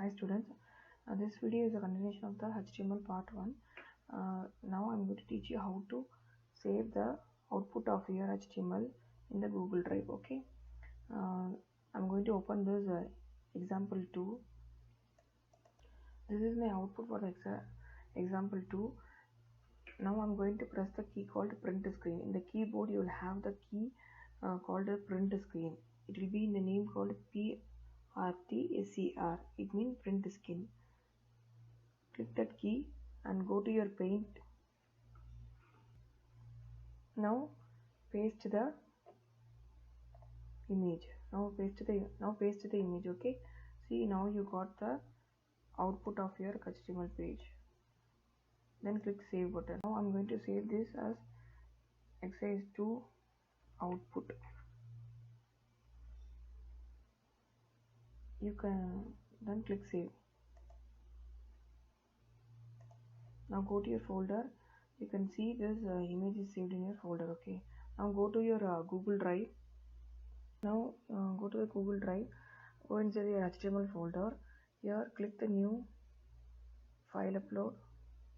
Hi students, this video is a continuation of the HTML part 1. Now I'm going to teach you how to save the output of your HTML in the Google Drive. Okay, I'm going to open this example 2. This is my output for the example 2. Now I'm going to press the key called print screen. In the keyboard you will have the key called the print screen. It will be in the name called PRTSCR. It means print screen. Click that key and go to your paint. Now paste the image. Now paste the image. Okay, see, now you got the output of your HTML page. Then click save button. Now I'm going to save this as exercise 2 output. You can then click save. Now go to your folder. You can see this image is saved in your folder. Okay, now go to your Google Drive. Now go to the Google Drive, go inside your HTML folder. Here click the new file upload.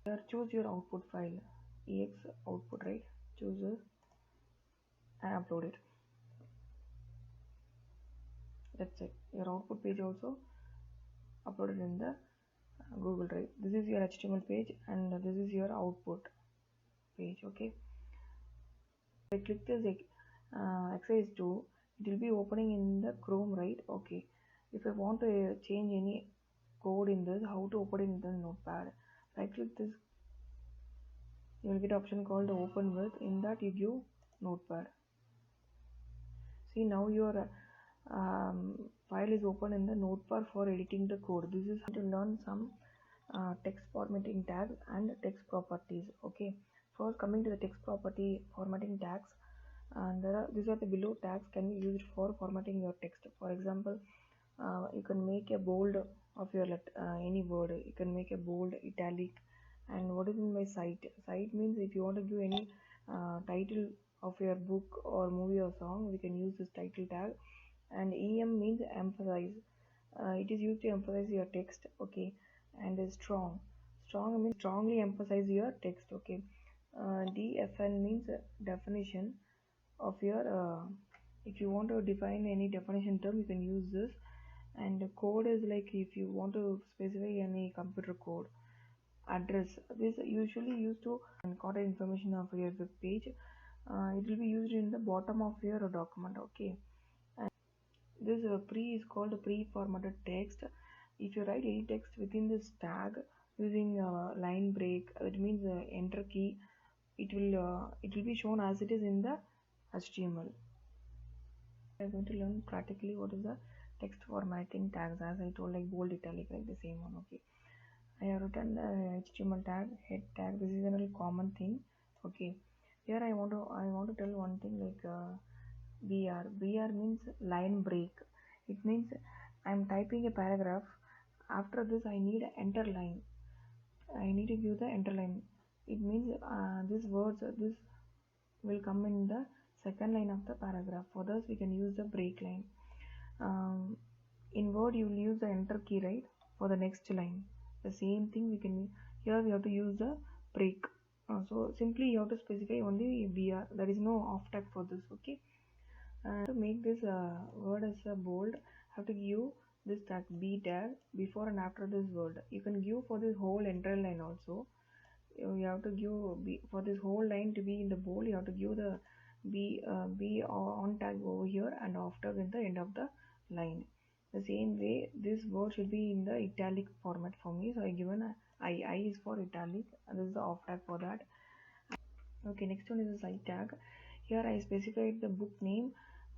Here choose your output file, ex output, right? Choose it and upload it. That's it. Your output page also uploaded in the Google Drive. This is your HTML page and this is your output page. Okay, I click this exercise 2. It will be opening in the Chrome, right? Okay, if I want to change any code in this, how to open it in the notepad, right click this, you will get option called open with. In that you give notepad. See, now your file is open in the notepad for editing the code. This is how to learn some text formatting tags and text properties. Okay, first coming to the text property formatting tags, and these are the below tags can be used for formatting your text. For example, you can make a bold of your any word. You can make a bold, italic. And what is in my cite? Cite means if you want to give any title of your book or movie or song, we can use this title tag. And em means emphasize. It is used to emphasize your text. Okay, and strong means strongly emphasize your text. Okay, dfn means definition of your if you want to define any definition term, you can use this. And the code is like if you want to specify any computer code. Address, this usually used to contact information of your web page. It will be used in the bottom of your document. Okay, and this pre is called pre-formatted text. If you write any text within this tag using line break, it means enter key, it will be shown as it is in the HTML. We are going to learn practically what is the text formatting tags, as I told, like bold, italic, like the same one. Okay, I have written the HTML tag, head tag. This is a very common thing. Okay, here I want to tell one thing, like BR. BR means line break. It means I am typing a paragraph. After this, I need an enter line. I need to give the enter line. It means these words this will come in the second line of the paragraph. For this, we can use the break line. In Word, you will use the enter key, right, for the next line. The same thing we can here we have to use the break. So simply you have to specify only BR. There is no off tag for this. Okay, and to make this word as a bold, have to give this tag B tag before and after this word. You can give for this whole entire line also. You have to give B for this whole line to be in the bold. You have to give the B on tag over here and after in the end of the line. The same way, this word should be in the italic format for me. So I given I is for italic, and this is the off tag for that. Okay, next one is the cite tag. Here I specified the book name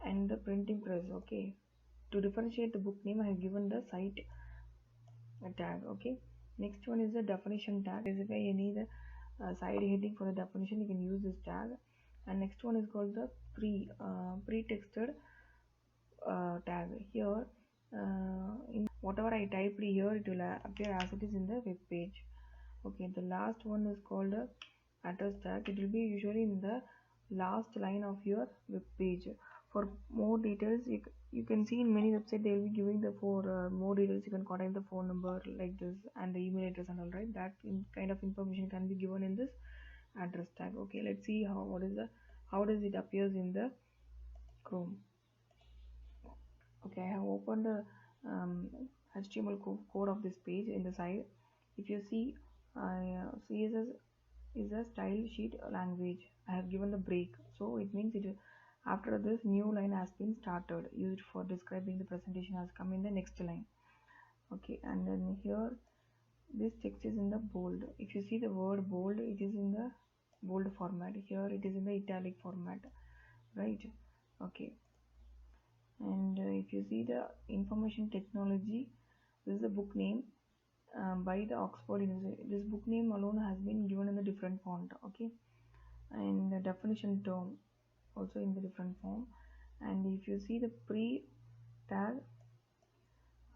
and the printing press. Okay, to differentiate the book name, I have given the cite tag. Okay, next one is the definition tag. Specify any the side heading for the definition, you can use this tag. And next one is called the pre-texted tag. Here in whatever I typed here, it will appear as it is in the web page. Okay, the last one is called address tag. It will be usually in the last line of your web page. For more details, you can see in many websites they will be giving the for more details. You can contact the phone number like this and the email address and all, right? That kind of information can be given in this address tag. Okay, let's see how does it appears in the Chrome. Okay, I have opened the um, HTML code of this page in the side. If you see, CSS is a style sheet language. I have given the break, so it means it after this new line has been started, used for describing the presentation has come in the next line. Okay, and then here this text is in the bold. If you see the word bold, it is in the bold format. Here it is in the italic format, right? Okay, and if you see the information technology, this is the book name by the Oxford University. This book name alone has been given in a different font. Okay, and the definition term also in the different form. And if you see the pre tag,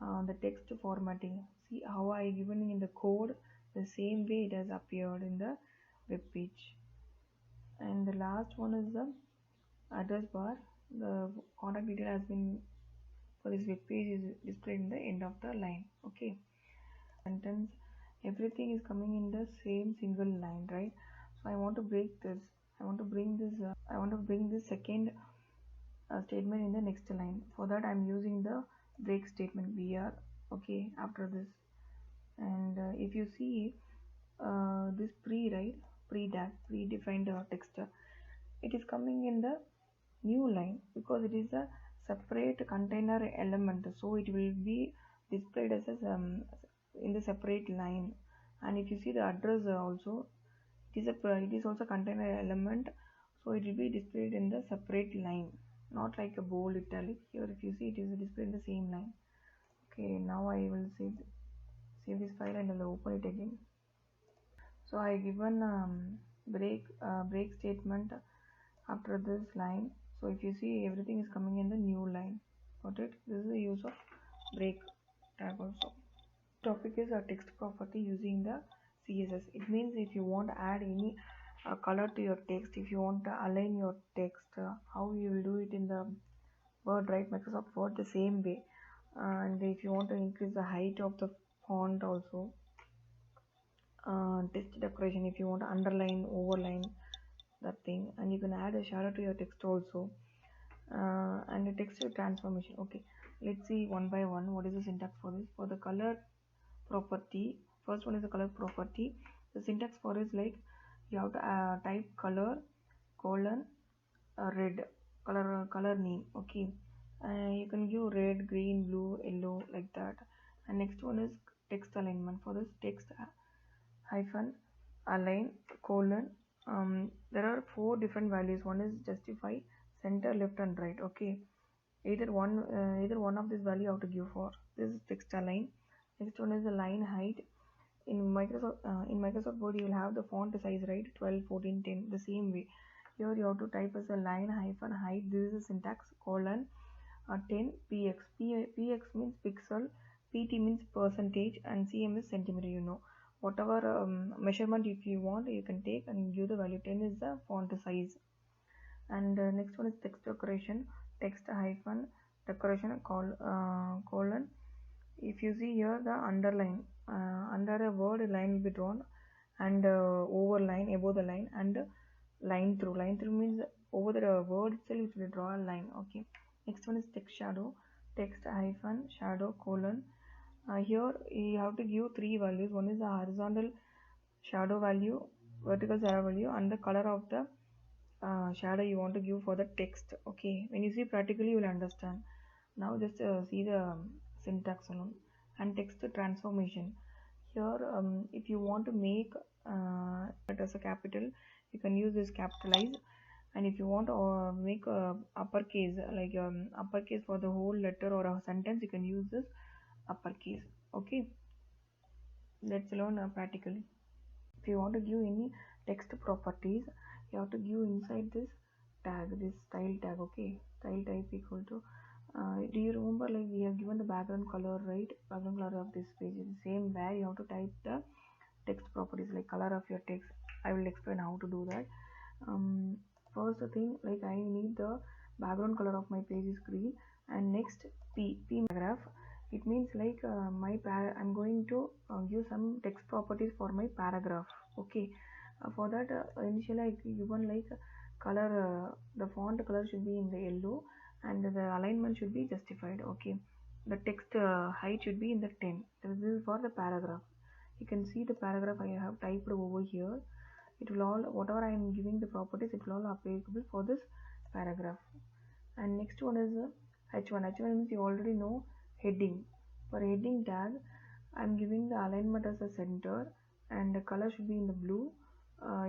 the text formatting, see how I given in the code, the same way it has appeared in the web page. And the last one is the address bar. The contact detail has been for this web page is displayed in the end of the line. Okay, sentence, everything is coming in the same single line, right? So I want to break this. I want to bring this. I want to bring this second statement in the next line. For that I'm using the break statement br. Okay, after this, and if you see this pre-tag predefined text, it is coming in the new line because it is a separate container element, so it will be displayed as a in the separate line. And if you see the address also, it is also container element, so it will be displayed in the separate line, not like a bold italic. Here if you see, it is displayed in the same line. Okay, now I will save this file and I'll open it again. So I given break statement after this line. So if you see, everything is coming in the new line. Got it? This is the use of break tag also. Topic is a text property using the CSS. It means if you want to add any color to your text, if you want to align your text, how you will do it in the Word, right? Microsoft Word the same way. And if you want to increase the height of the font also, text decoration, if you want to underline, overline that thing, and you can add a shadow to your text also, and the text transformation. Okay, let's see one by one what is the syntax for this. For the color property, first one is the color property. The syntax for is like you have to type color colon red color name. Okay, you can give red, green, blue, yellow, like that. And next one is text alignment. For this, text hyphen align colon, there are four different values. One is justify, center, left and right. Okay, either one of this value you have to give. For this is text align. Next one is the line height. In Microsoft Word you will have the font size, right? 12, 14, 10, the same way. Here you have to type as a line hyphen height. This is a syntax colon 10 px. Px means pixel, pt means percentage, and cm is centimeter. Whatever measurement if you want, you can take and give the value. 10 is the font size. And next one is text decoration. Text hyphen decoration colon. If you see here, the underline under a word, a line will be drawn, and over line above the line, and line through. Line through means over the word itself it will draw a line. Okay, next one is text shadow. Text hyphen shadow colon. Here you have to give three values. One is the horizontal shadow value, vertical shadow value, and the color of the shadow you want to give for the text. Okay, when you see practically you will understand. Now just see the syntax alone. And text transformation. Here if you want to make it as a capital, you can use this capitalize. And if you want to make uppercase, like uppercase for the whole letter or a sentence, you can use this uppercase. Okay, let's learn practically. If you want to give any text properties, you have to give inside this tag, this style tag. Okay, style type equal to do you remember, like we have given the background color, right? Background color of this page is the same, where you have to type the text properties like color of your text. I will explain how to do that. First thing, like I need the background color of my page is green, And next, P paragraph. It means like I'm going to give some text properties for my paragraph. Okay. For that, initially I given like color. The font color should be in the yellow, and the alignment should be justified. Okay. The text height should be in the 10. This is for the paragraph. You can see the paragraph I have typed over here. It will all, whatever I am giving the properties, it will all applicable for this paragraph. And next one is H1. H1 means you already know, heading. For heading tag, I'm giving the alignment as a center, and the color should be in the blue.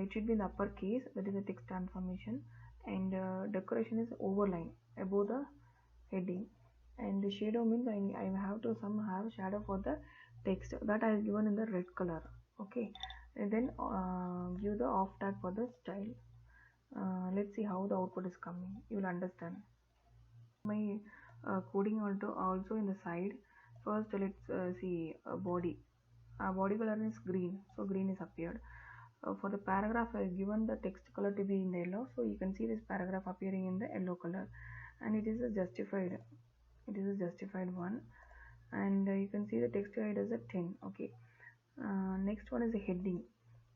It should be in the uppercase, that is the text transformation, and decoration is overline above the heading. And the shadow means I have to some have shadow for the text, that I have given in the red color. Okay. And then give the off tag for the style. Let's see how the output is coming. You will understand. My coding also in the side. First, let's see body. Body color is green, so green is appeared. For the paragraph, I have given the text color to be in the yellow, so you can see this paragraph appearing in the yellow color, and it is a justified. It is a justified one, and you can see the text height as a 10. Okay. Next one is the heading.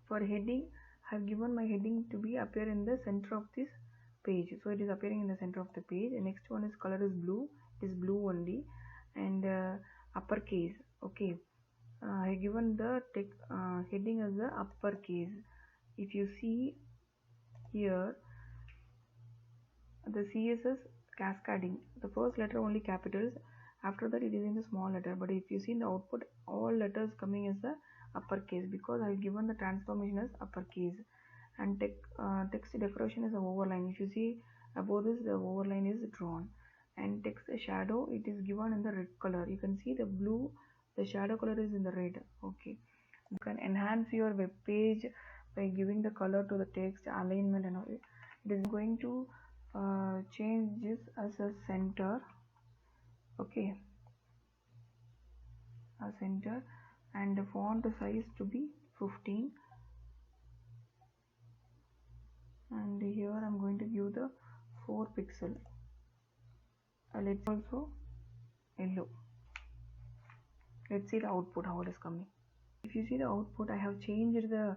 For heading, I have given my heading to be appear in the center of this page, so it is appearing in the center of the page. The next one is color is blue. It is blue only, and uppercase. Okay. I have given the heading as the uppercase. If you see here, the CSS cascading, the first letter only capitals, after that it is in the small letter. But if you see in the output, all letters coming as the uppercase, because I have given the transformation as uppercase. And text decoration is a overline. If you see above this, the overline is drawn, and text shadow, it is given in the red color. You can see the blue, the shadow color is in the red. Okay. You can enhance your web page by giving the color to the text, alignment, and all. It is going to change this as a center. Okay. A center, and the font size to be 15. And here I'm going to give the 4 pixel. Let's also yellow. Let's see the output, how it is coming. If you see the output, I have changed the,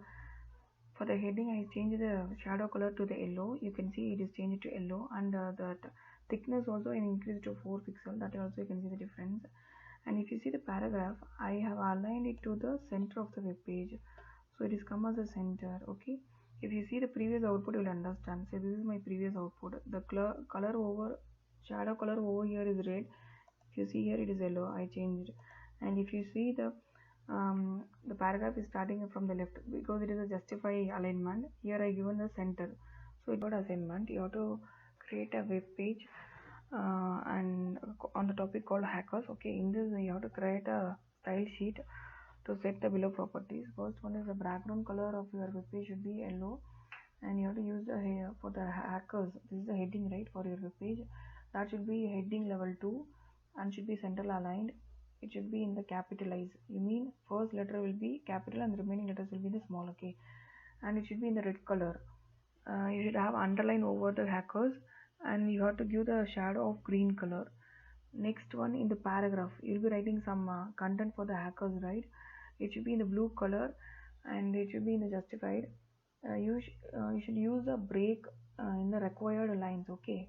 for the heading, I changed the shadow color to the yellow. You can see it is changed to yellow, and the thickness also increased to 4 pixel. That also you can see the difference. And if you see the paragraph, I have aligned it to the center of the web page, so it is come as a center. Okay. If you see the previous output, you will understand. So this is my previous output. The color over, shadow color over here is red. If you see here, it is yellow. I changed. And if you see the paragraph is starting from the left, because it is a justify alignment. Here I given the center, so it got assignment. You have to create a web page, and on the topic called hackers. Okay, in this you have to create a style sheet to set the below properties. First one is the background color of your web page should be yellow, and you have to use the for the hackers. This is the heading, right, for your web page. That should be heading level 2, and should be central aligned. It should be in the capitalize. You mean first letter will be capital and the remaining letters will be the small. Okay, and it should be in the red color. You should have underline over the hackers, and you have to give the shadow of green color. Next one, in the paragraph, you'll be writing some content for the hackers, right? It should be in the blue color, and it should be in the justified. You should use a break in the required lines. Okay,